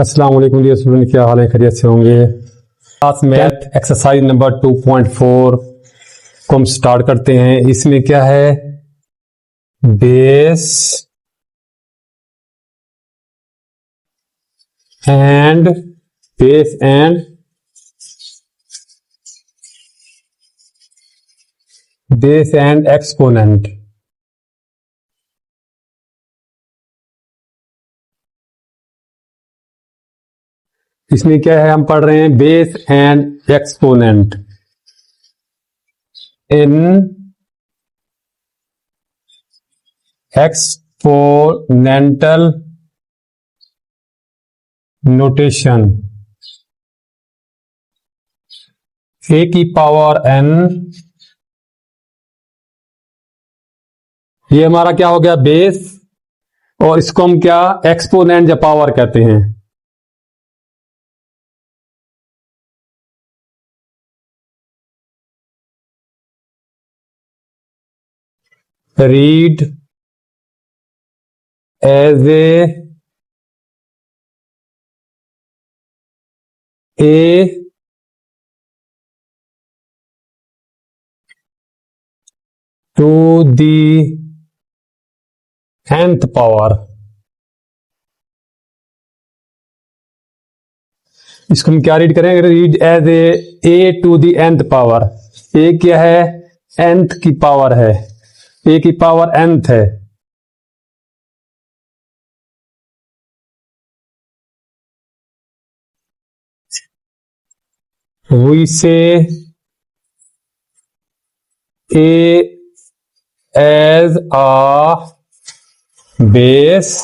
अस्सलाम वालेकुम dear student, क्या हाल है? खैरियत से होंगे। क्लास मैथ एक्सरसाइज नंबर 2.4 को हम स्टार्ट करते हैं। इसमें क्या है? Base and base and exponent. इसमें क्या है? हम पढ़ रहे हैं base and exponent in exponential notation. A की पावर एन, ये हमारा क्या हो गया? बेस, और इसको हम क्या एक्सपोनेंट या पावर कहते हैं। Read as a to the nth power. इसको हम क्या रीड करेंगे? Read as a to the nth power. A क्या है? nth की पावर है। ए की पावर nth है। We say a as a base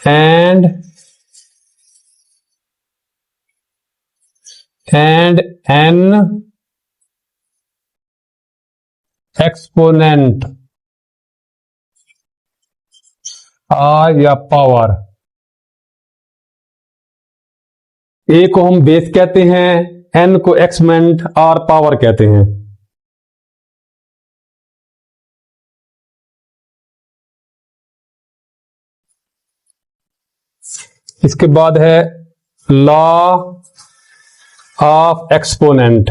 and an exponent r या पावर। ए को हम बेस कहते हैं, एन को एक्सपोनेंट, आर पावर कहते हैं। इसके बाद है law of exponent.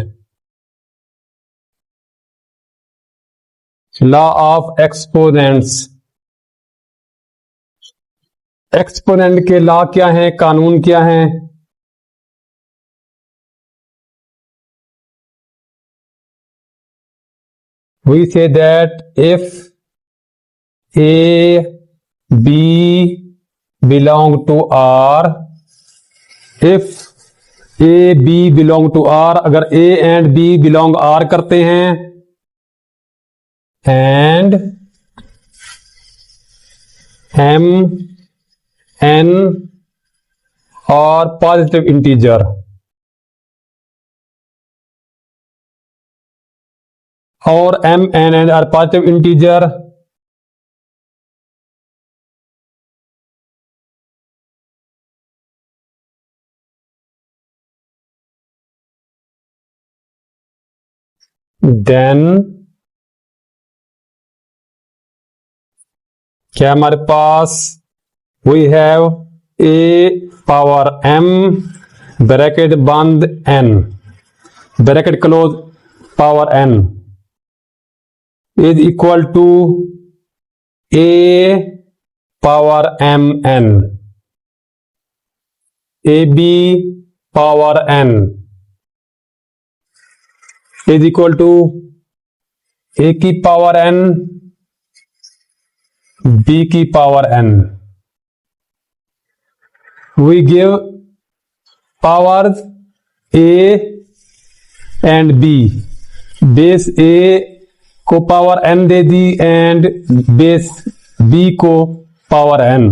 Law of exponents. Exponent के लॉ क्या है? कानून क्या है? We say that if A, B belong to R, if A, B belong to R, अगर A and B belong R करते हैं, and M, N और positive integer, और M, N and are positive integer, then क्या हमारे पास? We have a power m bracket बंद n bracket close power n is equal to a power m n, a b power n is equal to a की power n b की power n। We give powers a and b. Base a को power n दे दी and base b को power n।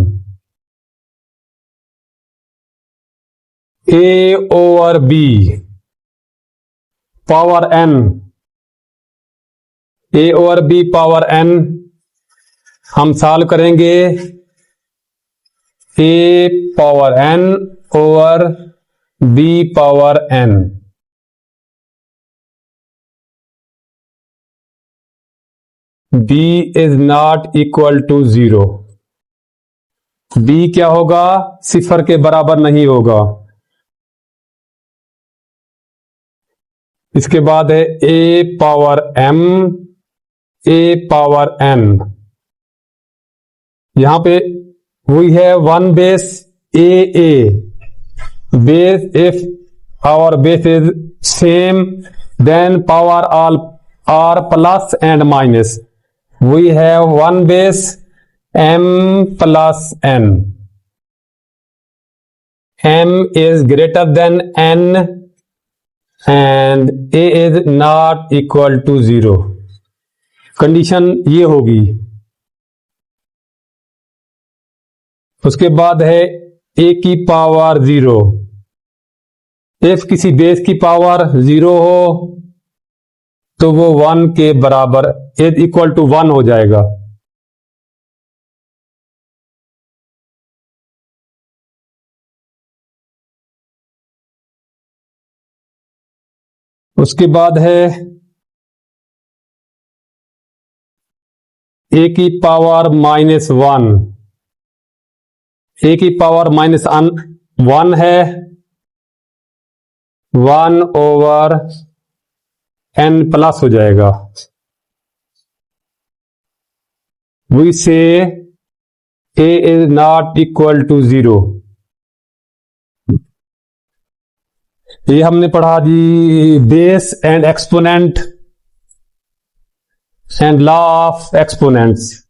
A over b power n, a over b power n हम solve करेंगे। A power n over b power n। b is not equal to 0। b क्या होगा, सिफर के बराबर नहीं होगा। इसके बाद है a power m a power n। यहां पे वही है 1 base a base, if our base is same then power all are plus and minus। we have 1 base m plus n। m is greater than n and a is not equal to 0। Condition ये होगी। उसके बाद है a की power 0। If किसी base की power 0 हो तो वो 1 के बराबर इज इक्वल टू 1 हो जाएगा। उसके बाद है a की पावर -1। a की पावर -1 है 1 ओवर n प्लस हो जाएगा। We say a is not equal to 0। ये हमने पढ़ा जी base and exponent and law of exponents.